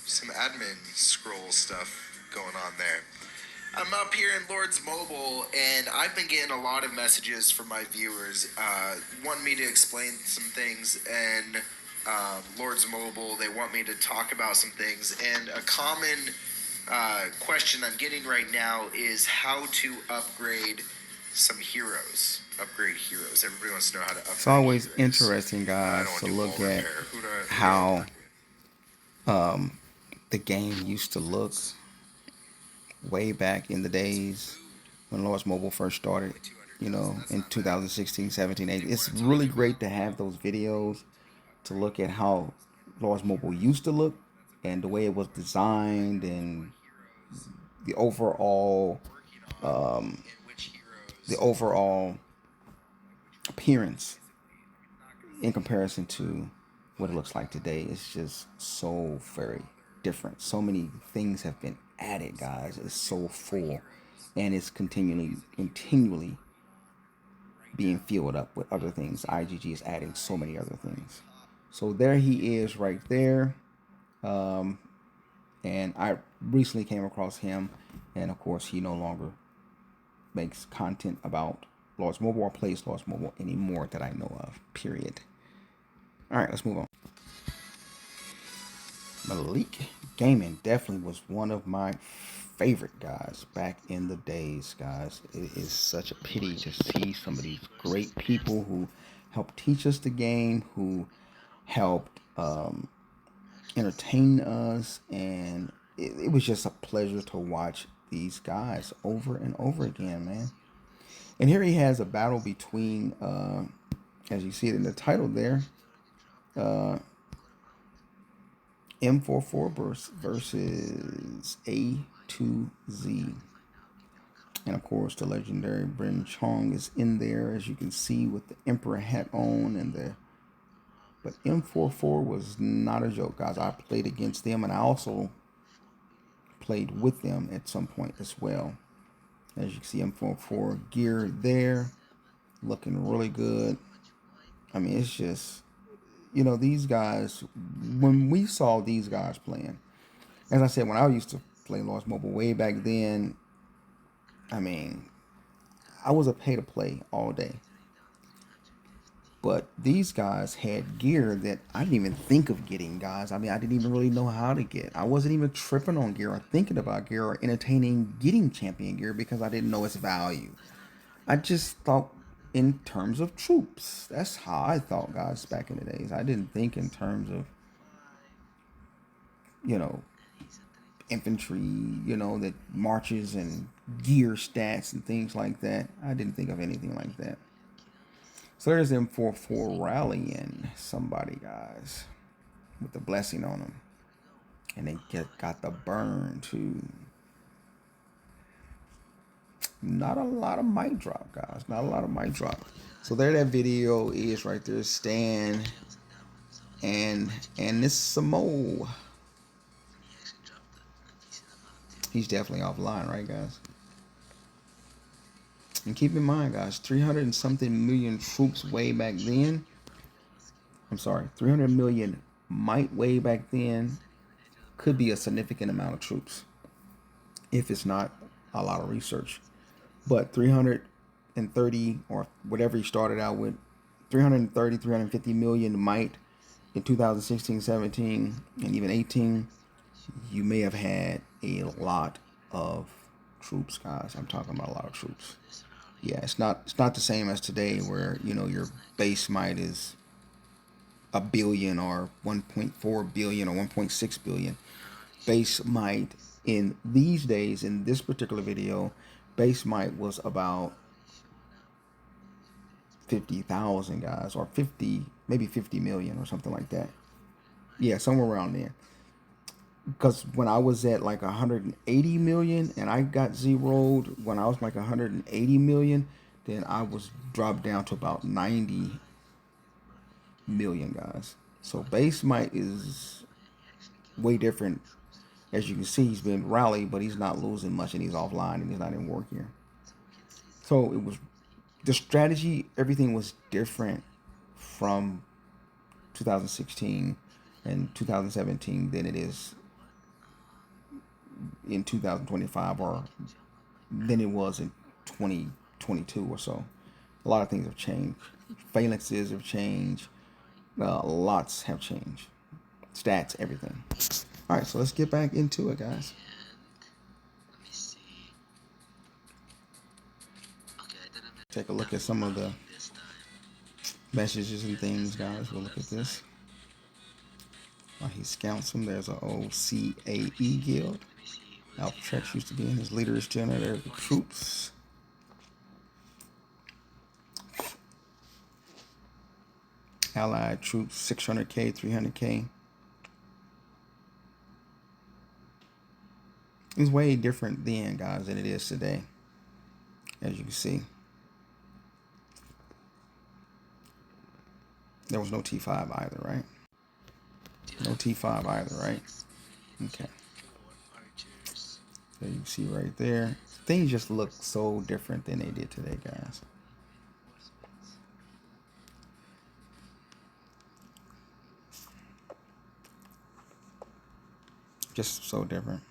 some admin scroll stuff going on there. I'm up here in Lord's Mobile, and I've been getting a lot of messages from my viewers wanting me to explain some things, and Lord's Mobile, they want me to talk about some things, and a common question I'm getting right now is how to upgrade some heroes. Upgrade heroes. Everybody wants to know how to upgrade. It's always heroes. interesting, guys, to look at how the game used to look way back in the days when Lawrence Mobile first started, you know, in 2016, 17, 18. It's really great to have those videos to look at how Lawrence Mobile used to look and the way it was designed and the overall appearance in comparison to what it looks like today. It's just so very different. So many things have been added, guys. It's so full, and it's continually being filled up with other things. IGG is adding so many other things. So there he is right there. And I recently came across him, and of course he no longer makes content about Lawrence Mobile or plays Lawrence Mobile anymore that I know of, period. All right, let's move on. Malik Gaming definitely was one of my favorite guys back in the days, guys. It is such a pity to see some of these great people who helped teach us the game, who helped entertain us, and it was just a pleasure to watch these guys over and over again, man. And here he has a battle between, as you see it in the title there, M44 versus A2Z. And of course, the legendary Bryn Chong is in there, as you can see, with the Emperor hat on and the. But M44 was not a joke, guys. I played against them, and I also played with them at some point as well. As you can see, M44 gear there, looking really good. I mean, it's just, you know, these guys, when we saw these guys playing, as I said, when I used to play Lawrence Mobile way back then, I mean, I was a pay-to-play all day. But these guys had gear that I didn't even think of getting, guys. I mean, I didn't even really know how to get. I wasn't even tripping on gear or thinking about gear or entertaining getting champion gear because I didn't know its value. I just thought in terms of troops. That's how I thought, guys, back in the days. I didn't think in terms of, you know, infantry, you know, that marches and gear stats and things like that. I didn't think of anything like that. So there's M44 rallying somebody, guys, with the blessing on them. And they got the burn too. Not a lot of mic drop, guys. Not a lot of mic drop. So there that video is right there. Stan and this Samo. He's definitely offline, right, guys? And keep in mind, guys, 300 and something million troops way back then. I'm sorry, 300 million might way back then could be a significant amount of troops. If it's not a lot of research. But 330 or whatever he started out with, 330, 350 million might in 2016, 17, and even 18, you may have had a lot of troops, guys. I'm talking about a lot of troops. Yeah, it's not the same as today where, you know, your base might is a billion or 1.4 billion or 1.6 billion. Base might in these days, in this particular video, base might was about 50,000 guys, or 50, maybe 50 million or something like that. Yeah, somewhere around there. Because when I was at like 180 million and I got zeroed when I was like 180 million, then I was dropped down to about 90 million, guys. So base might is way different. As you can see, he's been rallied, but he's not losing much, and he's offline, and he's not in work here. So it was the strategy. Everything was different from 2016 and 2017 than it is in 2025, or than it was in 2022 or so. A lot of things have changed. Phalanxes have changed. Lots have changed. Stats, everything. All right, so let's get back into it, guys. Take a look at some of the messages and things, guys. We'll look at this. He scouts them. There's an old CAE guild. Altrex used to be in. His leader is general. There's the troops. Allied troops, 600k, 300k. It's way different then, guys, than it is today, as you can see. There was no T5 either, right? No T5 either, right? Okay. So you can see right there. Things just look so different than they did today, guys. Just so different.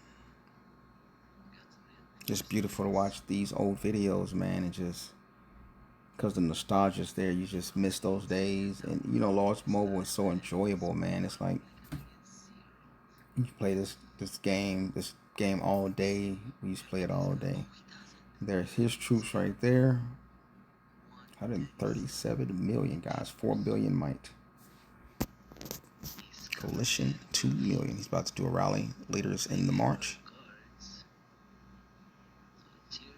Just beautiful to watch these old videos, man. And just because the nostalgia's there, you just miss those days. And you know, Lost Mobile is so enjoyable, man. It's like you play this game all day. We used to play it all day. There's his troops right there. 137 million, guys. 4 billion might. Coalition, 2 million. He's about to do a rally. Leaders in the march.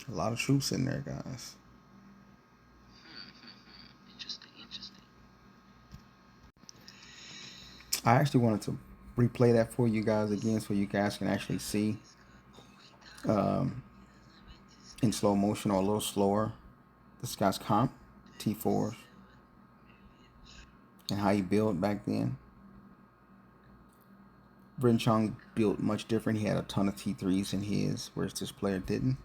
A lot of troops in there, guys. I actually wanted to replay that for you guys again so you guys can actually see in slow motion or a little slower this guy's comp, T4s, and how he built back then. Brin Chong built much different. He had a ton of T3s in his, whereas this player didn't.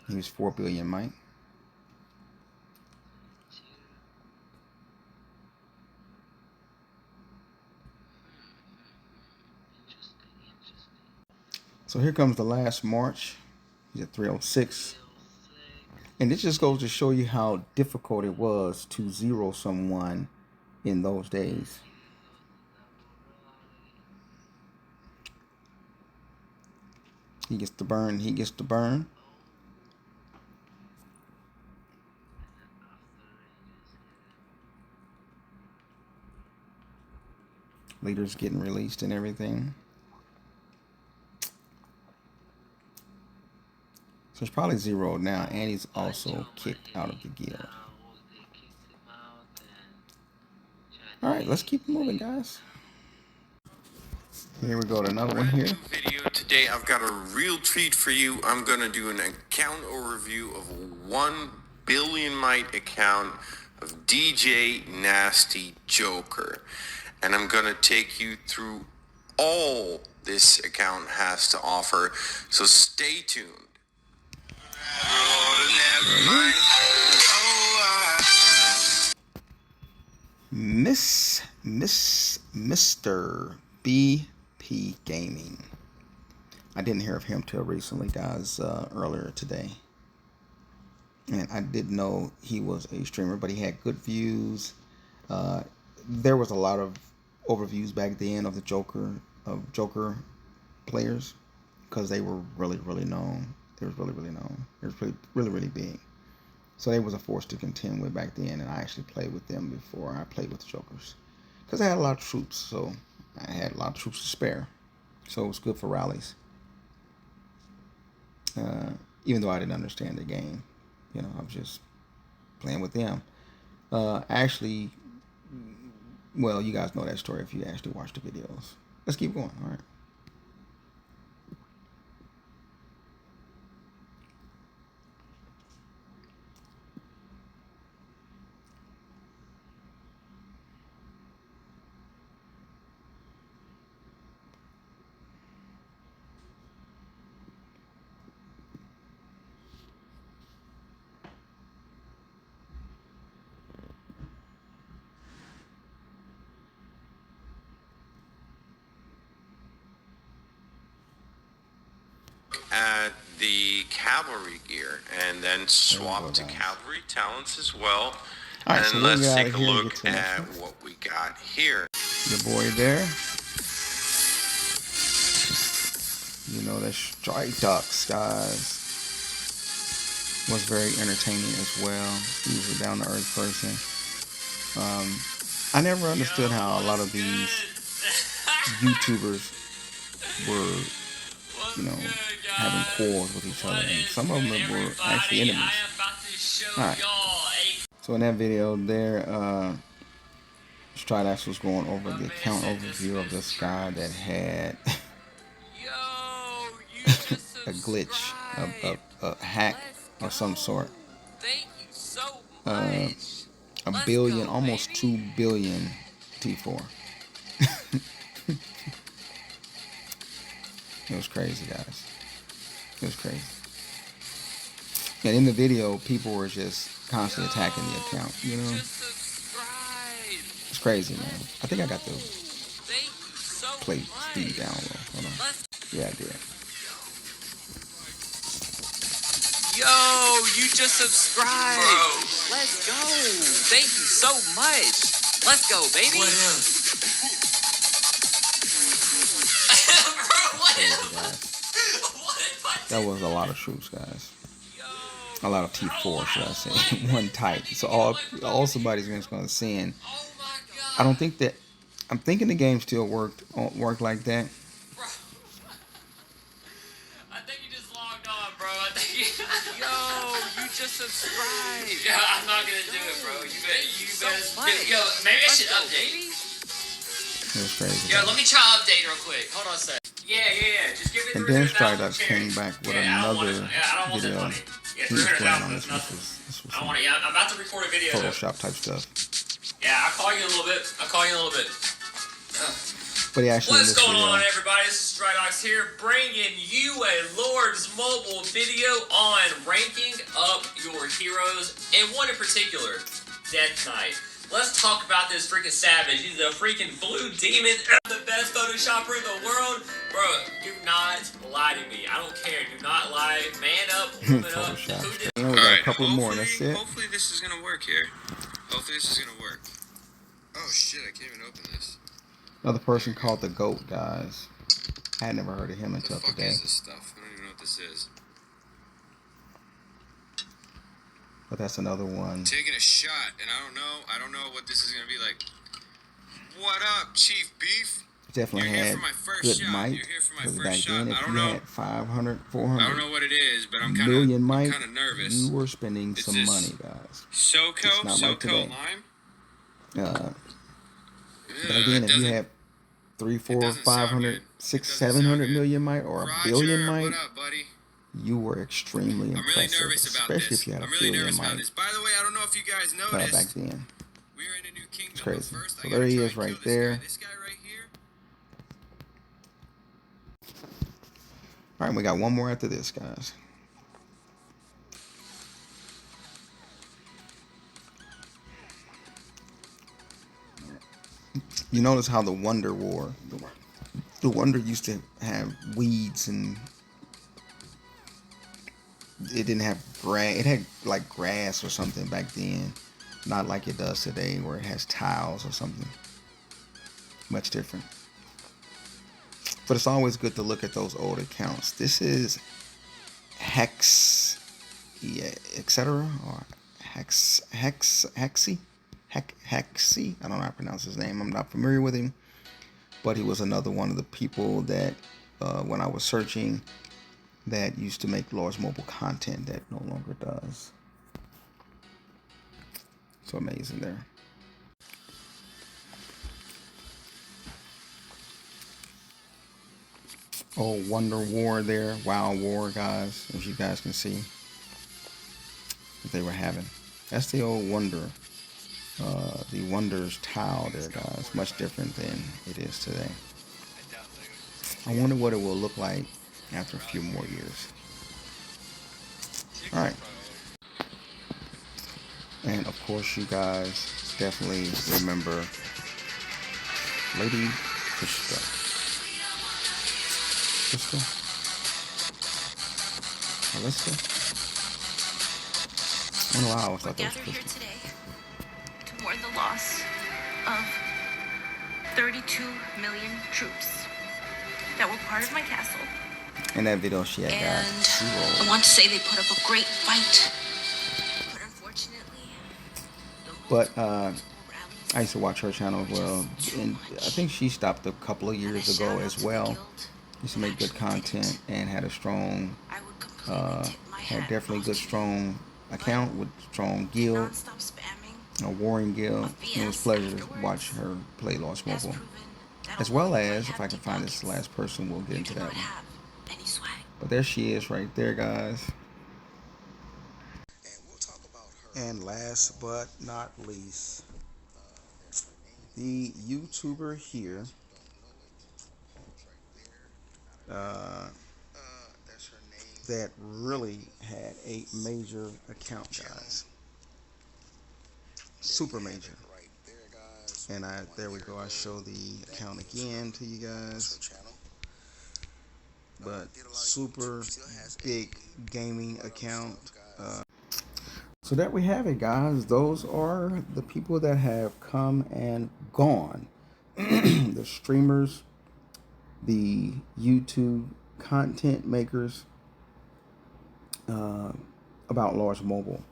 He was 4 billion might. So here comes the last march. He's at 306. And this just goes to show you how difficult it was to zero someone in those days. He gets the burn. He gets the burn. Leaders getting released and everything. So it's probably zeroed now, and he's also kicked out of the guild. All right, let's keep moving, guys. Here we go to another one here. Video today. I've got a real treat for you. I'm gonna do an account overview of a 1 billion might account of DJ Nasty Joker, and I'm gonna take you through all this account has to offer. So stay tuned. Mr. BP Gaming. I didn't hear of him till recently, guys, earlier today. And I didn't know he was a streamer, but he had good views. There was a lot of overviews back then of the Joker players, because they were really known. They was really known. They was really big. So they was a force to contend with back then, and I actually played with them before I played with the Jokers, because I had a lot of troops, so I had a lot of troops to spare. So it was good for rallies. Even though I didn't understand the game, I was just playing with them. Actually, well, you guys know that story if you actually watch the videos. Let's keep going. All right. At the cavalry gear and then swap to cavalry talents as well. All right, and so let's get out take of a here and look get to the next at one. what we got here. The boy there. The Strike Ducks, guys, was very entertaining as well. He was a down-to-earth person. I never understood how a lot of these YouTubers were, having quarrels with each other, and some of them were actually enemies. Alright. So in that video there, Stridax was going over the account overview of this guy that had a glitch, a hack of some sort. A billion, almost 2 billion T4. It was crazy, guys. It was crazy. And in the video, people were just constantly attacking the account, It's crazy, man. I think I got the play speed down low. Hold on. Yeah, I did. Yo, you just subscribed. Bro. Let's go. Thank you so much. Let's go, baby. What else? That was a lot of troops, guys. A lot of T4, should I say? One type. So all somebody's going to send. I don't think that. I'm thinking the game still worked like that. Bro. I think you just logged on, bro. Yo, you just subscribed. Yeah, I'm not gonna do it, bro. You better. Yo, maybe I should update. It was crazy. Yo, let me try update real quick. Hold on a sec. Yeah. Just give it. And then Stridax came back with another video. He was playing on this. This was I want it. I'm about to record a video. Photoshop type stuff. Yeah, I'll call you in a little bit. But he actually. What's going on, everybody? This is Stridax here, bringing you a Lord's Mobile video on ranking up your heroes, and one in particular, Death Knight. Let's talk about this freaking savage. He's a freaking blue demon, the best Photoshopper in the world. Bro, do not lie to me. I don't care. Do not lie. Man up, woman up. We got a couple more. That's it. Hopefully this is gonna work here. Hopefully this is gonna work. Oh shit! I can't even open this. Another person called the GOAT, guys. I had never heard of him until today. What the fuck is this stuff? I don't even know what this is. But that's another one. Taking a shot, and I don't know what this is gonna be like. What up, Chief Beef? Definitely had good mic. Because back then, if you had 500, 400 I don't know what it is, but I'm million mic, kind of nervous. you were spending some money, guys. SoCo? It's not like today. Lime? Back then, if you had 3, 4, 500, 6, 700 million mic or a billion mic, what up, buddy? you were extremely impressive, especially if you had a billion mic. By the way, I don't know if you guys noticed. Back then, we're in a new kingdom. it's crazy. So there he is, right there. This guy right here. All right, we got one more after this, guys. You notice how the Wonder War, The Wonder used to have weeds, and it didn't have grass. It had like grass or something back then, not like it does today, where it has tiles or something. Much different. But it's always good to look at those old accounts. This is Hex, yeah, etc. or Hexy. I don't know how to pronounce his name. I'm not familiar with him, but he was another one of the people that when I was searching, that used to make Lords Mobile content that no longer does. So amazing there. Oh, Wonder War there. Wow War, guys. As you guys can see, that they were having. That's the old Wonder. The Wonders tile there, guys. Much different than it is today. I wonder what it will look like after a few more years. Alright. And of course, you guys definitely remember Lady Krista. Alyssa? I don't know why I always thought that was Gathered here Krista. today to mourn the loss of 32 million troops that were part of my castle. In that video, she had got And zero. I want to say they put up a great fight. But unfortunately, But I used to watch her channel as well, and I think she stopped a couple of years ago as well. Used to make good content and had a strong, had definitely good strong account with strong guild, a warring guild. It was a pleasure to watch her play Lost Mobile, as well as, if I can find this last person, we'll get into that one. But there she is right there, guys. And last but not least, the YouTuber here, that really had a major account, guys. Super major. And there we go. I show the account again to you guys. But super big gaming account. So there we have it, guys. Those are the people that have come and gone. The streamers, the YouTube content makers, about Lords Mobile,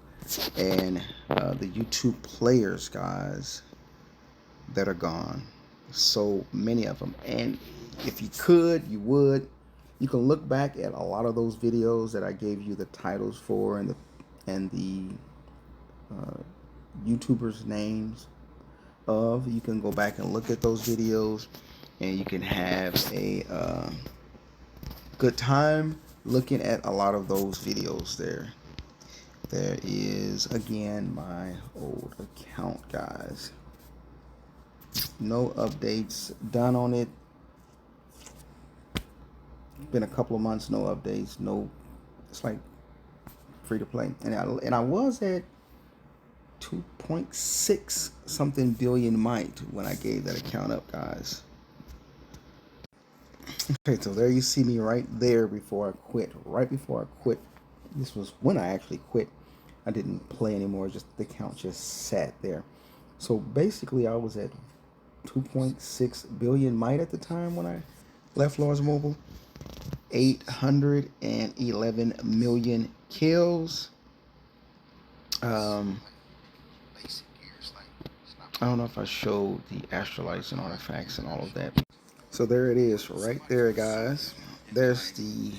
and the YouTube players, guys, that are gone. So many of them. And if you could, you would. You can look back at a lot of those videos that I gave you the titles for, and the YouTubers' names of. You can go back and look at those videos, and you can have a good time looking at a lot of those videos there. There is, again, my old account, guys. No updates done on it. Been a couple of months, no updates, no. It's like free to play, and I was at 2.6 something billion might when I gave that account up, guys. Okay, so there you see me right there before I quit. Right before I quit. This was when I actually quit. I didn't play anymore. Just the account just sat there. So basically, I was at 2.6 billion might at the time when I left Lords Mobile. 811 million kills. I don't know if I showed the astrolites and artifacts and all of that. So there it is, right there, guys. There's the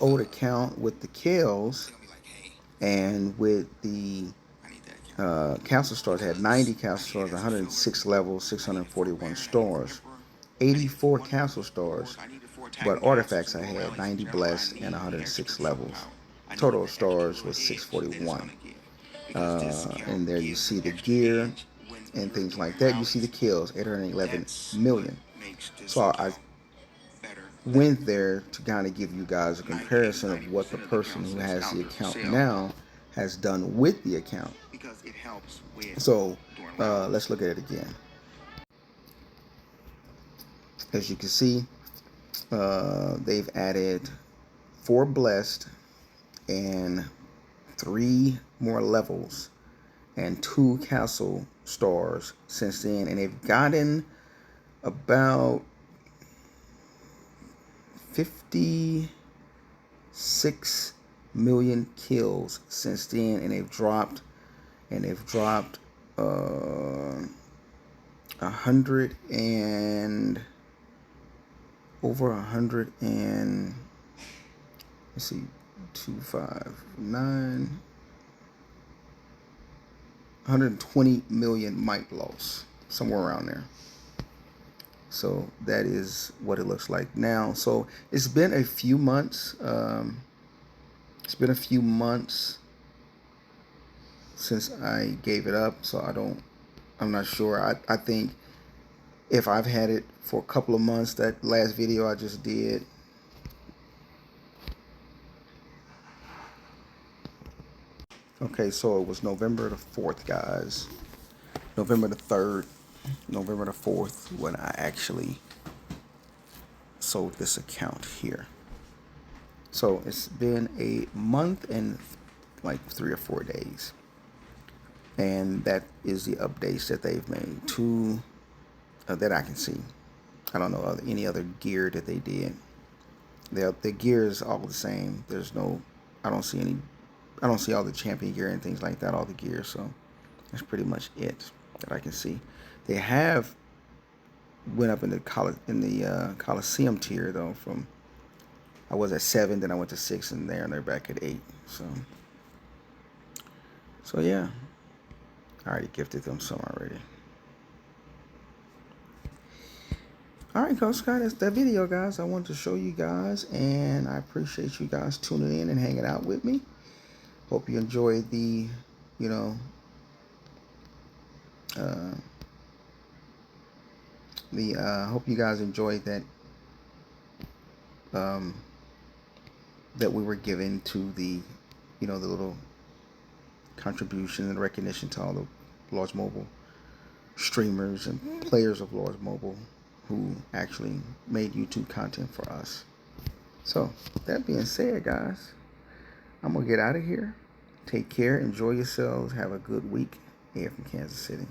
old account with the kills, and with the castle stars. Had 90 castle stars, 106 levels, 641 stars, 84 castle stars. But artifacts I had 90 blessed and 106 levels. Total stars was 641. And there you see the gear and things like that. You see the kills, 811 million. So I went there to kind of give you guys a comparison of what the person who has the account now has done with the account. So let's look at it again. As you can see, They've added 4 blessed and 3 more levels and 2 castle stars since then, and they've gotten about 56 million kills since then, and they've dropped 100 and over 100 and let's see, 259 120 million might loss, somewhere around there. So that is what it looks like now. So it's been a few months. Since I gave it up, so I'm not sure. I think if I've had it for a couple of months, that last video I just did, okay, so it was November the 4th, guys. November the 3rd, November the 4th, when I actually sold this account here. So it's been a month and like 3 or 4 days. And that is the updates that they've made to that I can see. I don't know any other gear that they did. The gear is all the same. There's no, I don't see all the champion gear and things like that, all the gear. So that's pretty much it that I can see. They have went up in the Coliseum tier though. From I was at 7, then I went to 6, and they're back at 8. So yeah, I already gifted them some already. Alright, Coach Scott, that's that video, guys. I wanted to show you guys, and I appreciate you guys tuning in and hanging out with me. Hope you enjoyed the, hope you guys enjoyed that, that we were giving to the, the little contribution and recognition to all the Lords Mobile streamers and players of Lords Mobile who actually made YouTube content for us. So, that being said, guys, I'm going to get out of here. Take care. Enjoy yourselves. Have a good week here from Kansas City.